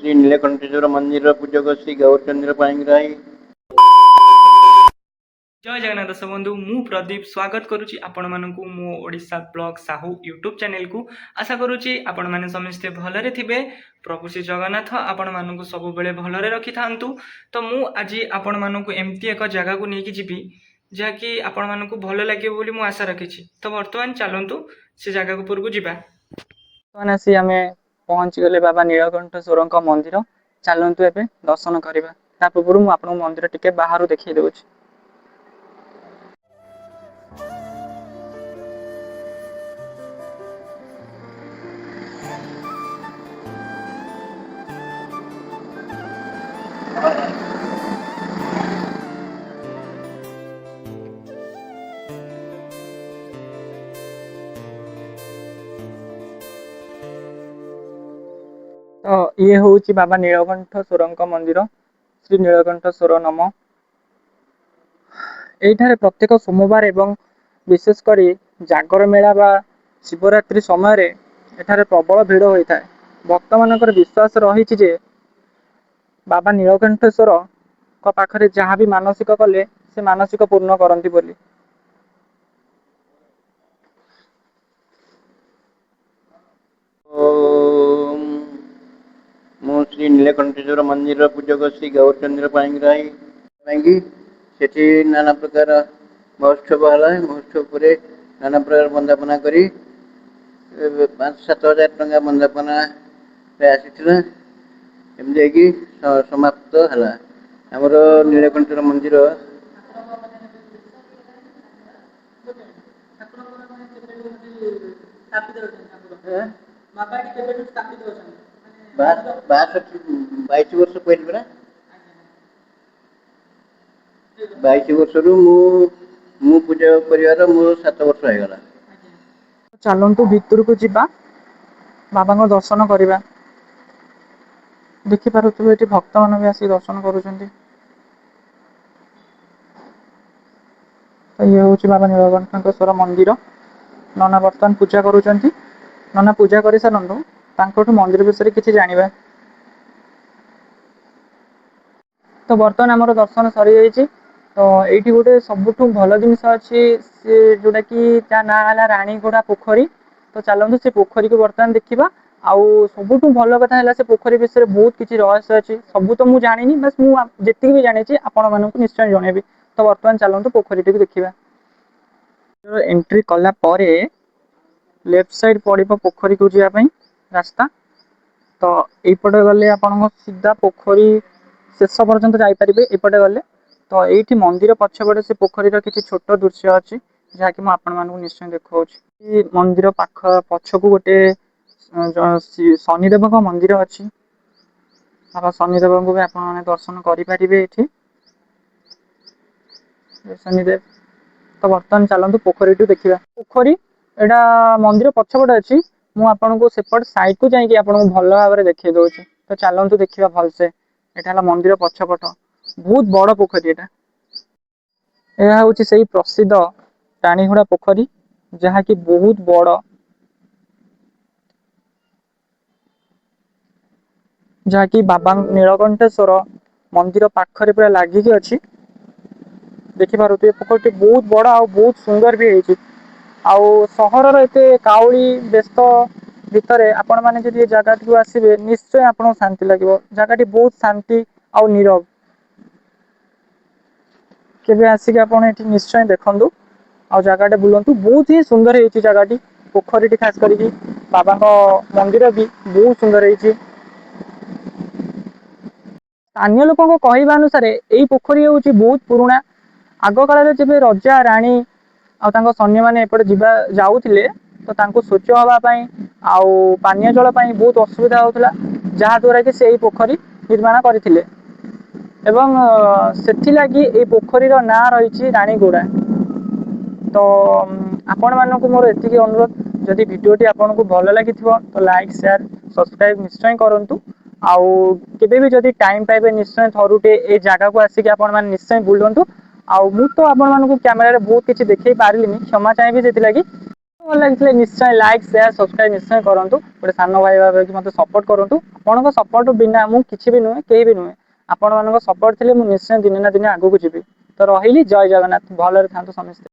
श्री नीलकंठेश्वर मंदिर पूजक श्री गौरचंद्र पाणिग्राही। जय जगन्नाथ दर्शक बंधु मु प्रदीप स्वागत करुच्ची आपण मानकु मो Odisha blog Sahu YouTube channel को। आशा करुच्ची आपण माने समस्ते भलरे थिबे। प्रभु श्री जगन्नाथ आपण मानकु सब बेले भलरे रखि थांतु। तो मु आज आपण मानकु एमती एक जगह को नेकी जिबी जहाँकि आपण मानकु भल लागियो बोली मु आशा रखिछि। तो वर्तमान चलंतु से जगह को पुरकु जिबा। वर्तमान आसी आमे पहुंची गले बाबा नीलकंठेश्वर मंदिर। चलंतु एबे दर्शन करबा। ता पूर्व मु आपण मंदिर टिके बाहर देखि देउछि। तो ये हूँ बाबा नीलकंठेश्वर मंदिर श्री नीलकंठेश्वर नम। एठारे प्रत्येक सोमवार एवं विशेषकर जागर मेला बा शिवरात्रि समय रे एठारे प्रबल भिड़ होता है। भक्त मानकर विश्वास रही जे बाबा नीलकंठेश्वर पाखरे जहाँ भी मानसिक कले से मानसिक पूर्ण करती बोली। मु श्री नीलकंठेश्वर मंदिर पूजक श्री गौरचंद्र पाणिग्राही सेठी नाना प्रकार महोत्सव है। महोत्सव पर नाना प्रकार बंदापना करी 5-7 हजार टंका बंदापना आसी एमती समाप्त है। आमर नीलकंठेश्वर मंदिर बाईस वर्ष पहले परा 22 वर्ष रु मु पूजा कर मोर 7 वर्ष हो गला। चलंतु भितर को जिबा बाबा को दर्शन करवा। देखि पारुथबे एठी भक्त मान भी आसी दर्शन करूछंती। तो ये हूँ बाबा नीलकंठेश्वर मंदिर। नना बर्तमान पूजा करूछंती। नना पूजा कर सारंतु तांकोठु मंदिर विषय किछि जानिबा। तो बर्तमान आमर दर्शन सरी जाइछि। तो एठी गोटे सबुठु भल जिनिस अछि से जोटा कि ता ना हला रानीगुड़ा पोखरी। तो चलंतु से पोखरी को बर्तमान देखिबा। आउ सबुठु भल कथा हला से पोखरी विषय बहुत किछि रहस्य अछि। सब तो मु जानिनी बस मु जेतिक भी जानिछि आपण मानकु निश्चय जणेबी। तो बर्तमान चलंतु पोखरी टिक देखिबा। एंट्री कला परे लेफ्ट साइड पड़िबो पोखरी को जिया पई रास्ता। तो एपटे गले आपण सीधा पोखरी शेष पर्यंत जाई परिबे एपटे गले। तो एठी मंदिर पछपटे से पोखरीर किछि छोट दृश्य अछि जहाँकि मु आपण मानकु निश्चय देखौछि। मंदिर पाख पछकु गोटे शनिदेव मंदिर अछि। बाबा शनिदेव को भी आपण माने दर्शन करि परिबे एठी। शनिदेव। तो बर्तमान चलंतु पोखरी टू देखिबा। पोखरी एडा मंदिर पछपटे अछि। मु आपण को सेपट साइड को जाई कि आपण को भल भाबरे देखै दोछि। तो चलंतु देखिबा भल से। एटा हला मंदिर पछपट बहुत बड़ पोखरी एटा। एहा होछि सेही प्रसिद्ध टाणीहुड़ा पोखरी जहाँ कि बहुत बड़। जहाँ कि बाबा नीलकंठेश्वर मंदिर पाखरे पूरा लागिकी अछि। देखि पारुथबे पोखरी बहुत बड़ आ बहुत सुंदर भी ହେଇछि। आउ सहरर एते काउली व्यस्त भितरे आपण माने जदि ए जागाटी आसिबे निश्चय आपन शांति लागिबो। जागाटी बहुत शांति आउ नीरव। केबे आसिके आपण एठी निश्चय देखंतु आ जागाटे बुलंतु। बहुत ही सुंदर ହେଇछि जागाटी। पोखरीटी खास करिकि बाबा को मंदिर भी बहुत सुंदर ହେଇछि। अन्य लोकों को कहवा अनुसार एई पोखरी होछि बहुत पुराना। आग काल जब राजा राणी आ सैन्य मैंने एपटे जीवा जाऊले तो तांको शौच हवा पाई आउ पानीय जल पाई बहुत असुविधा होता जहाँ द्वारा कि से पोखरी निर्माण करथिले। एवं सेथिलागि ए पोखरीर नाँ रही रानीगुड़ा। तो आपण मानक मोर एतिकी अनुरोध जदि वीडियोटी आपन को भल लगी तो लाइक शेयर सब्सक्राइब निश्चय करंतु। आउ केबे भी जदि टाइम पाइबे निश्चय थरुटे ए जगह को आसिक आपण माने निश्चय बुलंतु। आउ मु तो आपण मानक कैमरा रे बहुत किछि देखै पारलिनी क्षमा चाहेबी जेति लागि। ଭଲ ଲାଗିଥିଲେ ନିଶ୍ଚୟ ଲାଇକ୍ ସେୟାର ସବସ୍କ୍ରାଇब ନିଶ୍ଚୟ କରନ୍ତୁ। ଗୋଟେ ସାନ ଭାଇ ଭାବେ ମତେ ସପୋର୍ଟ କରନ୍ତୁ। ଆପଣଙ୍କ ସପୋର୍ଟ ବିନା ମୁଁ କିଛି ବି ନୁହେଁ, କେହି ବି ନୁହେଁ। ଆପଣମାନଙ୍କ ସପୋର୍ଟ ଥିଲେ ମୁଁ ନିଶ୍ଚୟ ଦିନେ ନା ଦିନେ ଆଗକୁ ଯିବି। ତ ରହିଲି, ଜୟ ଜଗନ୍ନାଥ। ଭଲରେ ଥାନ୍ତୁ ସମସ୍ତେ।